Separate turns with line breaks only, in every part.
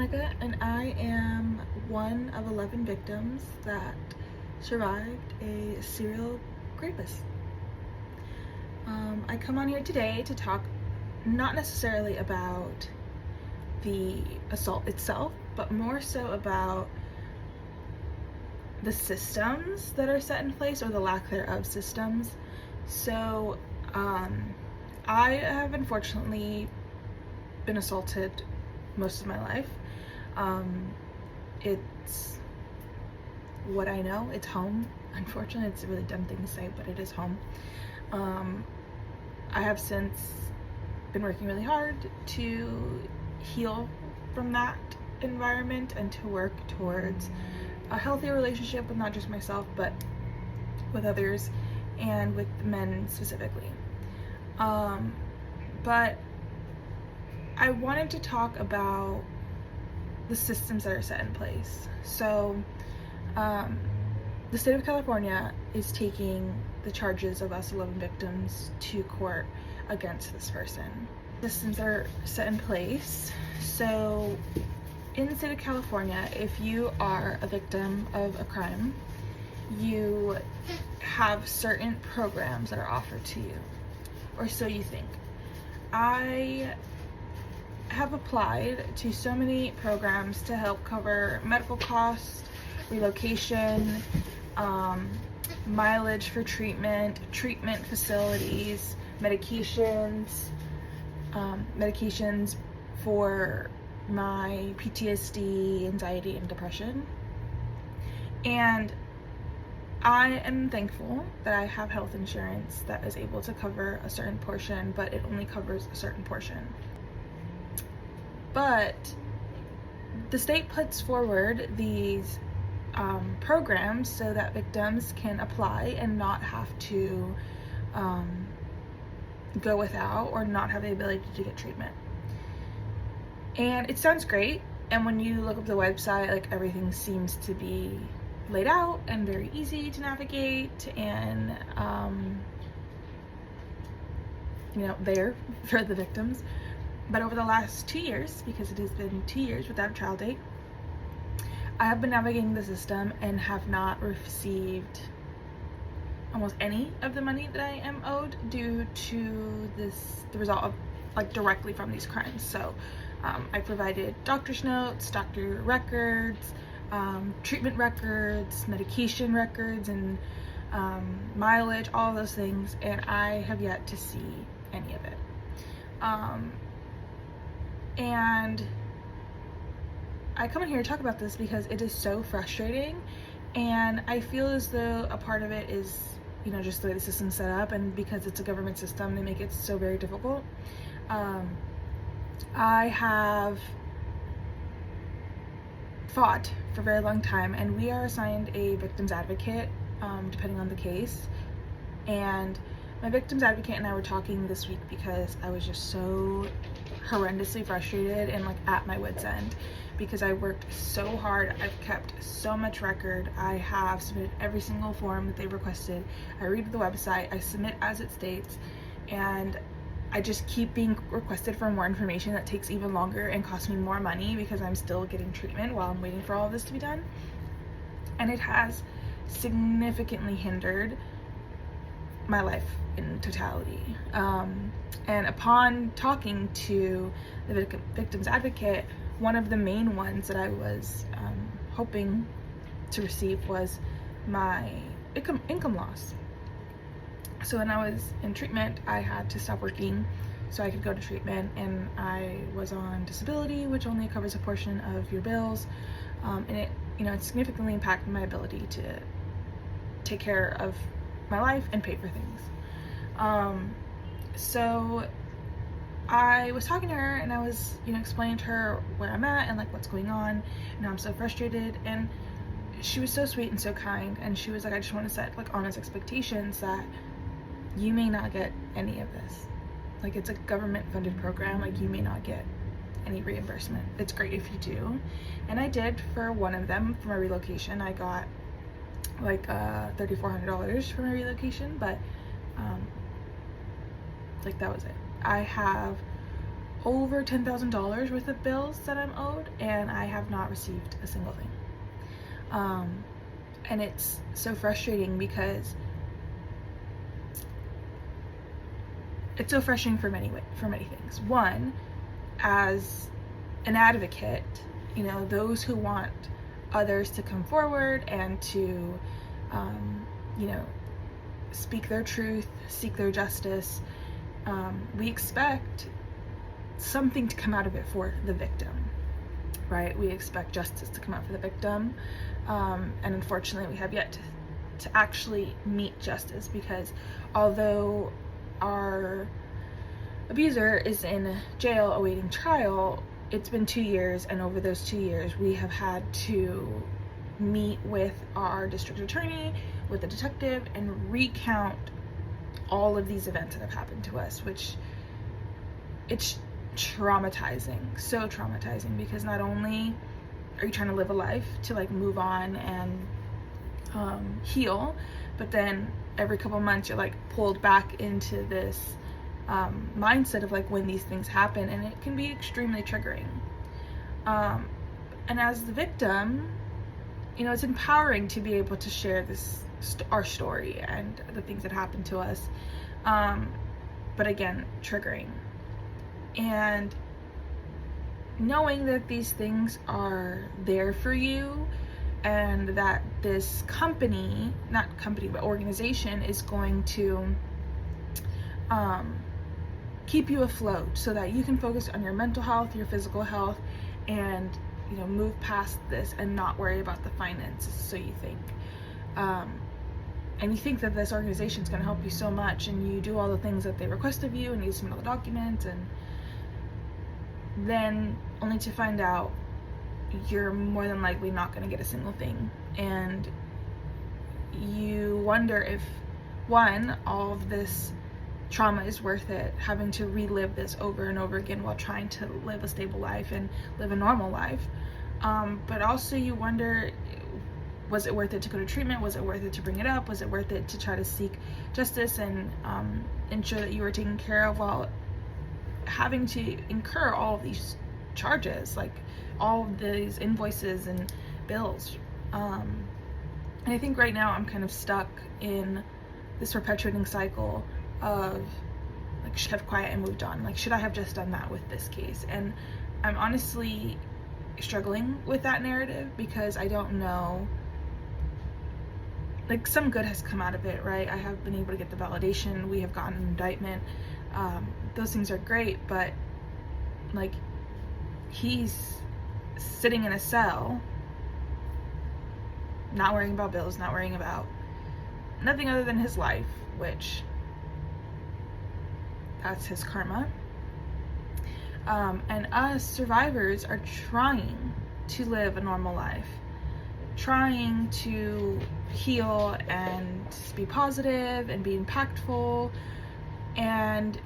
Monica, and I am one of 11 victims that survived a serial rapist. I come on here today to talk not necessarily about the assault itself, but more so about the systems that are set in place, or the lack thereof systems. So I have unfortunately been assaulted most of my life. It's what I know. It's home. Unfortunately, it's a really dumb thing to say, but it is home. I have since been working really hard to heal from that environment and to work towards a healthier relationship with not just myself, but with others and with men specifically. But I wanted to talk about the systems that are set in place. So the state of California is taking the charges of us 11 victims to court against this person. Systems are set in place. So in the state of California, if you are a victim of a crime, you have certain programs that are offered to you, or so you think. I have applied to so many programs to help cover medical costs, relocation, mileage for treatment facilities, medications for my PTSD, anxiety, and depression. And I am thankful that I have health insurance that is able to cover a certain portion, but it only covers a certain portion. But the state puts forward these programs so that victims can apply and not have to go without, or not have the ability to get treatment. And it sounds great, and when you look up the website, like, everything seems to be laid out and very easy to navigate, and there for the victims. But over the last 2 years, because it has been 2 years without a trial date, I have been navigating the system and have not received almost any of the money that I am owed due to the result of, like, directly from these crimes. So I provided doctor's notes, doctor records, treatment records, medication records, and mileage, all of those things, and I have yet to see any of it. And I come in here to talk about this because it is so frustrating, and I feel as though a part of it is, just the way the system's set up, and because it's a government system, they make it so very difficult. I have fought for a very long time, and we are assigned a victim's advocate, depending on the case. And my victim's advocate and I were talking this week because I was just so horrendously frustrated and, like, at my wit's end, because I worked so hard. I've kept so much record. I have submitted every single form that they requested. I read the website, I submit as it states, and I just keep being requested for more information that takes even longer and costs me more money because I'm still getting treatment while I'm waiting for all of this to be done. And it has significantly hindered my life in totality. And upon talking to the victim's advocate, one of the main ones that I was hoping to receive was my income loss. So when I was in treatment, I had to stop working so I could go to treatment, and I was on disability, which only covers a portion of your bills, and it significantly impacted my ability to take care of my life and pay for things. So I was talking to her, and I was explaining to her where I'm at and, like, what's going on, and I'm so frustrated. And she was so sweet and so kind, and she was like, I just want to set, like, honest expectations that you may not get any of this. Like, it's a government funded program. Like, you may not get any reimbursement. It's great if you do. And I did for one of them. For my relocation, I got like $3,400 for my relocation, but like, that was it. I have over $10,000 worth of bills that I'm owed, and I have not received a single thing. And it's so frustrating because it's so frustrating for many things. One, as an advocate, you know, those who want others to come forward and to, you know, speak their truth, seek their justice, we expect something to come out of it for the victim, right? We expect justice to come out for the victim, and unfortunately we have yet to actually meet justice, because although our abuser is in jail awaiting trial, it's been 2 years, and over those 2 years we have had to meet with our district attorney, with the detective, and recount all of these events that have happened to us, which it's traumatizing, so traumatizing, because not only are you trying to live a life to like move on and heal, but then every couple months you're like pulled back into this mindset of like when these things happen, and it can be extremely triggering. And as the victim, you know, it's empowering to be able to share this our story and the things that happened to us, but again, triggering. And knowing that these things are there for you, and that this organization is going to keep you afloat so that you can focus on your mental health, your physical health, and, you know, move past this and not worry about the finances. So you think, and you think that this organization is going to help you so much, and you do all the things that they request of you, and you submit all the documents, and then only to find out you're more than likely not going to get a single thing. And you wonder if, one, all of this trauma is worth it, having to relive this over and over again while trying to live a stable life and live a normal life. But also you wonder, was it worth it to go to treatment? Was it worth it to bring it up? Was it worth it to try to seek justice and ensure that you were taken care of while having to incur all of these charges, like all of these invoices and bills? And I think right now I'm kind of stuck in this perpetuating cycle of like, should I have quiet and moved on? Like, should I have just done that with this case? And I'm honestly struggling with that narrative, because I don't know, like, some good has come out of it, right? I have been able to get the validation, we have gotten an indictment, those things are great, but like, he's sitting in a cell, not worrying about bills, not worrying about nothing other than his life, which that's his karma. And us survivors are trying to live a normal life, trying to heal and be positive and be impactful and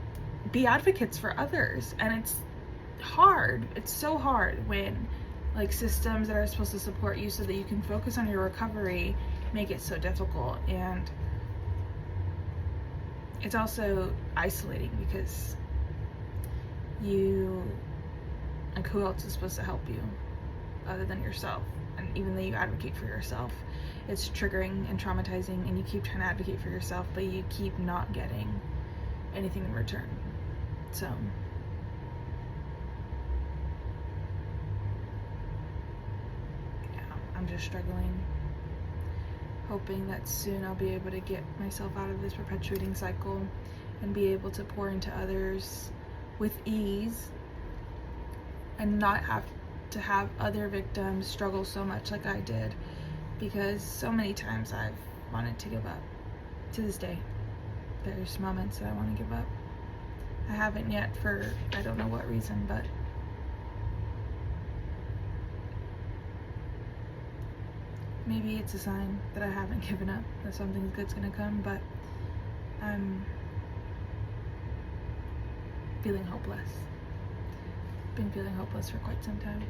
be advocates for others. And it's hard. It's so hard when like systems that are supposed to support you so that you can focus on your recovery make it so difficult. And it's also isolating, because you, like, who else is supposed to help you other than yourself? And even though you advocate for yourself, it's triggering and traumatizing, and you keep trying to advocate for yourself, but you keep not getting anything in return. So yeah, I'm just struggling, hoping that soon I'll be able to get myself out of this perpetuating cycle and be able to pour into others with ease, and not have to have other victims struggle so much like I did, because so many times I've wanted to give up. To this day, there's moments that I want to give up. I haven't yet, for I don't know what reason, but maybe it's a sign that I haven't given up, that something good's gonna come. But I'm feeling hopeless. Been feeling hopeless for quite some time.